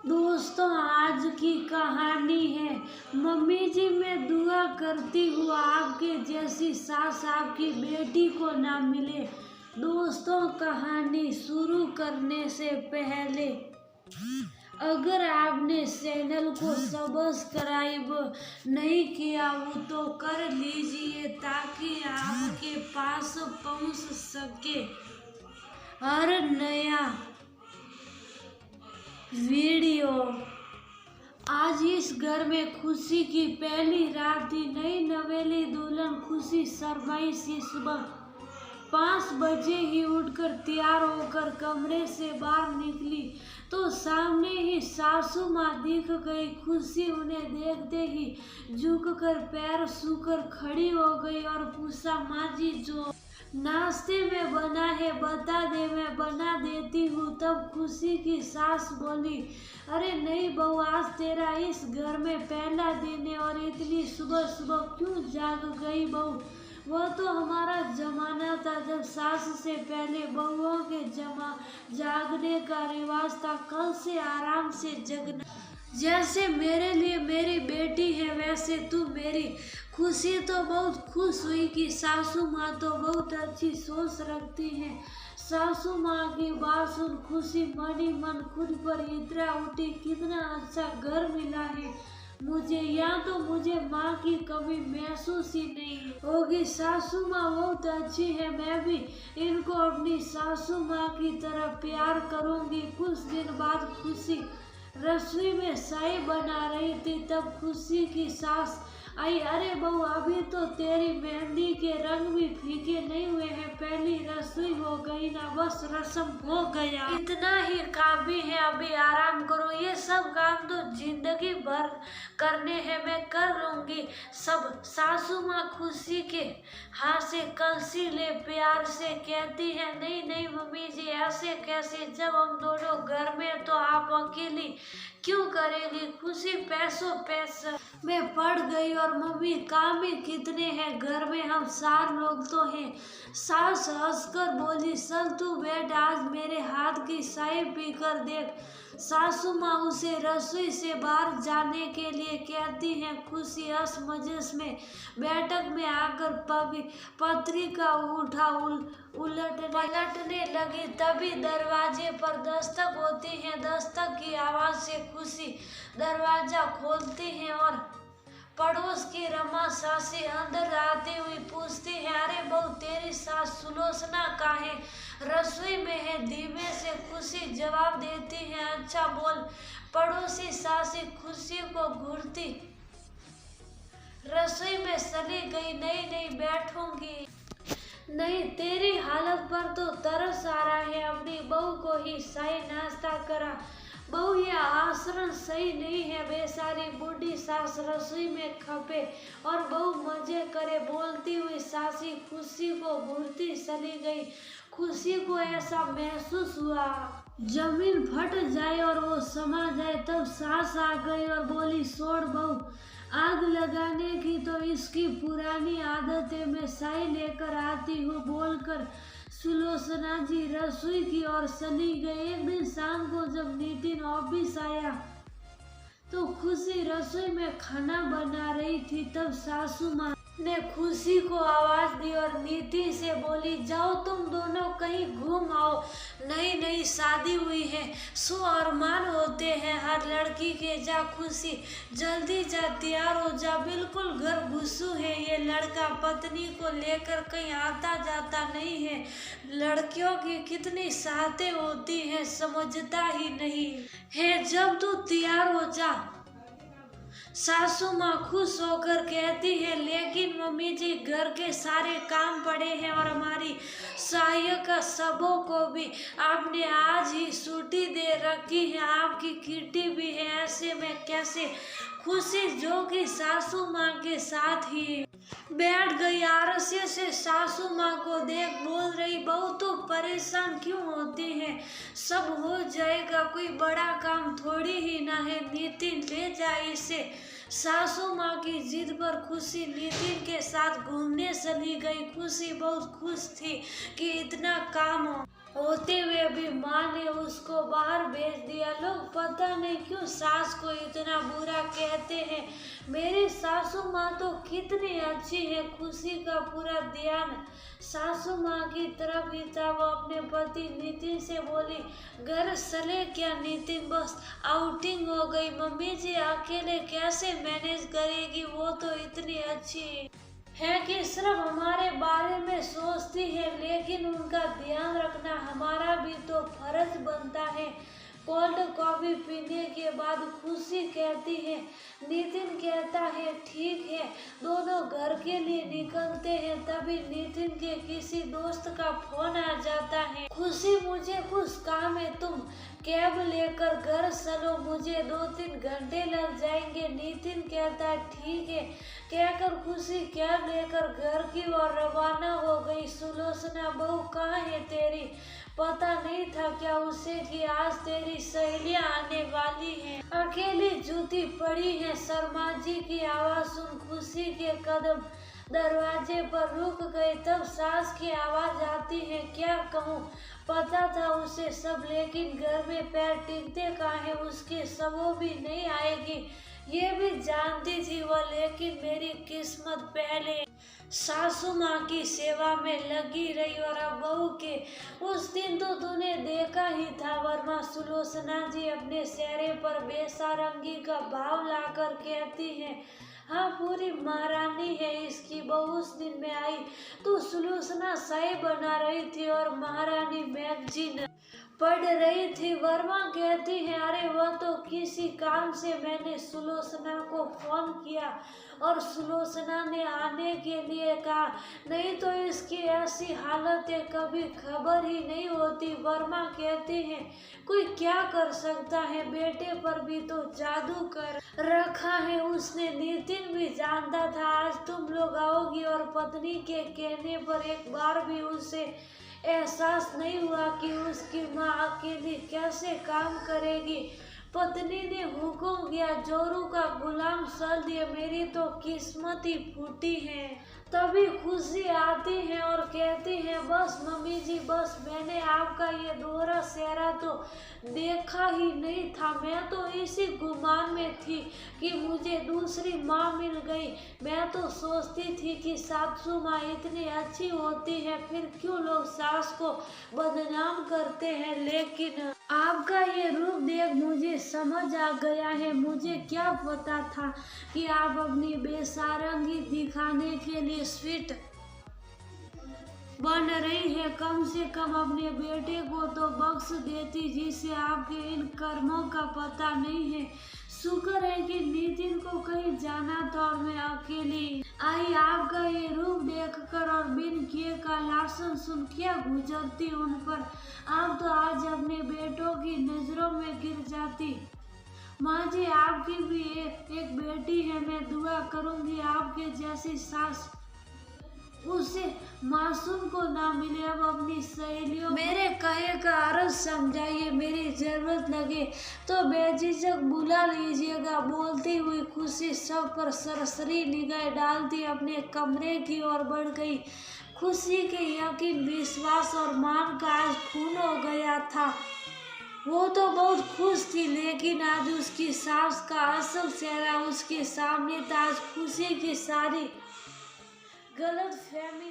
दोस्तों, आज की कहानी है। मम्मी जी, मैं दुआ करती हूँ आपके जैसी सास आपकी बेटी को ना मिले। दोस्तों, कहानी शुरू करने से पहले अगर आपने चैनल को सब्सक्राइब नहीं किया हो तो कर लीजिए ताकि आपके पास पहुंच सके हर नया वीडियो। आज इस घर में खुशी की पहली रात थी। नई नवेली दुल्हन खुशी शर्माई सी सुबह 5 बजे ही उठकर तैयार होकर कमरे से बाहर निकली तो सामने ही सासू माँ दिख गई। खुशी उन्हें देखते ही झुककर पैर छूकर खड़ी हो गई और पूछा, माँ जी, जो नाश्ते में बना है बता दे, मैं बना देती हूँ। तब खुशी की सास बोली, अरे नहीं बहू, आज तेरा इस घर में पहला दिन है और इतनी सुबह सुबह क्यों जाग गई बहू? वह तो हमारा जमाना था जब सास से पहले बहुओं के जागने का रिवाज था। कल से आराम से जगना। जैसे मेरे लिए मेरी बेटी है वैसे तू मेरी। खुशी तो बहुत खुश हुई कि सासू माँ तो बहुत अच्छी सोच रखती हैं। सासू माँ की बात सुन खुशी मन ही मन खुद पर इतरा उठी, कितना अच्छा घर मिला है मुझे। यहाँ तो मुझे माँ की कमी महसूस ही नहीं होगी। सासू माँ बहुत अच्छी है, मैं भी इनको अपनी सासू माँ की तरह प्यार करूँगी। कुछ दिन बाद खुशी रसोई में चाय बना रही थी तब खुशी की सास आई। अरे बहू, अभी तो तेरी मेहंदी के रंग भी फीके नहीं हुए हैं, पहली रसोई हो गई ना, बस रस्म हो गया, इतना ही काफी है, अभी आराम करो। ये सब काम तो जिंदगी भर करने हैं, मैं कर लूंगी सब। सासू माँ खुशी के हाथ से कलसी ले प्यार से कहती है, नहीं नहीं मम्मी जी, ऐसे कैसे, जब हम दोनों घर में तो आप अकेली क्यों करेगी? खुशी पैसों पैसा में पड़ गई और मम्मी काम ही कितने हैं घर में, हम 4 लोग तो हैं। सास हंसकर बोली, चल तू बैठ, आज मेरे हाथ की चाय पीकर देख। सासू माँ उसे रसोई से बाहर जाने के लिए कहती हैं। खुशी असमंजस में बैठक में आकर पत्रिका उलटने लगी। तभी दरवाजे पर दस्तक होती है। दस्तक की आवाज से खुशी दरवाजा खोलती है और पड़ोस की रमा सासी अंदर आती हुई पूछती है, अरे बहू, तेरी सास सुलोचना काहे रसोई में है? धीमे से खुशी जवाब देती है, अच्छा बोल। पड़ोसी सासी खुशी को घूरती रसोई में चली गई। नहीं नहीं बैठूंगी नहीं, तेरी हालत पर तो तरस आ रहा है, अपनी बहू को ही चाय नाश्ता करा। बहू, यह आचरण सही नहीं है, बेचारी बूढ़ी सास रसोई में खपे और बहू मजे करे। बोलती हुई सासी खुशी को घूरती चली गई। खुशी को ऐसा महसूस हुआ जमीन फट जाए और वो समा जाए। तब सास आ गई और बोली, छोड़ बहू, आग लगाने की तो इसकी पुरानी आदत है, मैं चाय लेकर आती हूँ बोलकर सुलोचना जी रसोई की ओर चली गई। एक दिन शाम को जब नितिन ऑफिस आया तो खुशी रसोई में खाना बना रही थी। तब सासू माँ ने खुशी को आवाज दी और नितिन से बोली, जाओ तुम दोनों कहीं घूम आओ। नई नई शादी हुई है, सो अरमान होते हैं हर लड़की के। जा खुशी, जल्दी जा, तैयार हो जा, बिल्कुल घर घुसू है ये लड़का, पत्नी को लेकर कहीं आता जाता नहीं है। लड़कियों की कितनी चाहतें होती हैं, समझता ही नहीं है। जब तू तैयार हो जा, सासू माँ खुश होकर कहती है, लेकिन मम्मी जी, घर के सारे काम पड़े हैं और हमारी सहायक सबों को भी आपने आज ही छुट्टी दे रखी है, आपकी किटी भी है, ऐसे में कैसे? खुशी जो कि सासू माँ के साथ ही बैठ गई, आलस्य से सासू माँ को देख बोल रही, बहू तो परेशान क्यों होती है, सब हो जाएगा, कोई बड़ा काम थोड़ी ही ना है, नितिन ले जाए इसे। सासू माँ की जिद पर खुशी नितिन के साथ घूमने चली गई। खुशी बहुत खुश थी कि इतना काम हो होते हुए भी माँ ने उसको बाहर भेज दिया। लोग पता नहीं क्यों सास को इतना बुरा कहते हैं। मेरी सासू माँ तो कितनी अच्छी है। खुशी का पूरा ध्यान सासू माँ की तरफ ही था। वो अपने पति नितिन से बोली, घर चले क्या नितिन, बस आउटिंग हो गई। मम्मी जी अकेले कैसे मैनेज करेगी, वो तो इतनी अच्छी है कि सिर्फ हमारे बारे में सोचती है, लेकिन उनका ध्यान रखना हमारा भी तो फर्ज बनता है। कोल्ड कॉफी पीने के बाद खुशी कहती है, नितिन कहता है ठीक है। दोनों घर के लिए निकलते हैं, तभी नितिन के किसी दोस्त का फोन आ जाता है। खुशी मुझे कुछ काम है, तुम कैब लेकर घर चलो, मुझे 2-3 घंटे लग जाएंगे। नितिन कहता है ठीक है। कहकर खुशी कैब लेकर घर की ओर रवाना हो गई। सुलोचना, बहू कहाँ है तेरी? पता नहीं था क्या उसे कि आज तेरी सहेलियां आने वाली हैं। अकेली जूती पड़ी है। शर्मा जी की आवाज सुन खुशी के कदम दरवाजे पर रुक गए। तब सास की आवाज आती है, क्या कहूँ? पता था उसे सब, लेकिन घर में पैर टिकते कहाँ है उसके, सब वो भी नहीं आएगी ये भी जानती थी वह, लेकिन मेरी किस्मत पहले सासू माँ की सेवा में लगी रही। और अब बहू के उस दिन तो तूने देखा ही था। वर्मा सुलोचना जी अपने चेहरे पर बेसारंगी का भाव लाकर कहती हैं, हाँ पूरी महारानी है इसकी बहू। उस दिन में आई तो सुलोचना चाय बना रही थी और महारानी मैगजीन पढ़ रही थी। वर्मा कहती है, अरे वह तो किसी काम से मैंने सुलोचना को फोन किया और सुलोचना ने आने के लिए कहा, नहीं तो इसकी ऐसी हालत है कभी खबर ही नहीं होती। वर्मा कहती है, कोई क्या कर सकता है, बेटे पर भी तो जादू कर रखा है उसने। नितिन भी जानता था आज तुम लोग आओगी, और पत्नी के कहने पर एक बार भी उसे एहसास नहीं हुआ कि उसकी माँ अकेली कैसे काम करेगी। पत्नी ने हुक्म किया, जोरू का गुलाम चल दिए, मेरी तो किस्मत ही फूटी है। तभी खुशी आती है और कहती है, बस मम्मी जी बस, मैंने आपका ये दोहरा चेहरा तो देखा ही नहीं था। मैं तो इसी गुमान में थी कि मुझे दूसरी माँ मिल गई। मैं तो सोचती थी कि सासू माँ इतनी अच्छी होती है, फिर क्यों लोग सास को बदनाम करते हैं। लेकिन आपका ये रूप देख मुझे समझ आ गया है। मुझे क्या पता था कि आप अपनी बेसारंगी दिखाने के लिए स्वीट बन रही है। कम से कम अपने बेटे को तो बख्श देती, जिसे आपके इन कर्मों का पता नहीं है। शुक्र है कि नितिन को कहीं जाना था और मैं अकेली आई। आपका ये रूप देखकर और बिन किए का लाशन सुन क्या गुजरती उन पर। आप तो आज अपने बेटों की नजरों में गिर जाती। माँ जी आपकी भी एक बेटी है, मैं दुआ करूंगी आपके जैसी सास उसे मासूम को ना मिले। अब अपनी सहेलियों मेरे कहे का अर्थ समझाइए, मेरी जरूरत लगे तो बेझिझक बुला लीजिएगा। बोलती हुई खुशी सब पर सरसरी निगाह डालती अपने कमरे की ओर बढ़ गई। खुशी के यकीन, विश्वास और मान का आज खून हो गया था। वो तो बहुत खुश थी, लेकिन आज उसकी सास का असल चेहरा उसके सामने था। आज खुशी की सारी गलत फहमी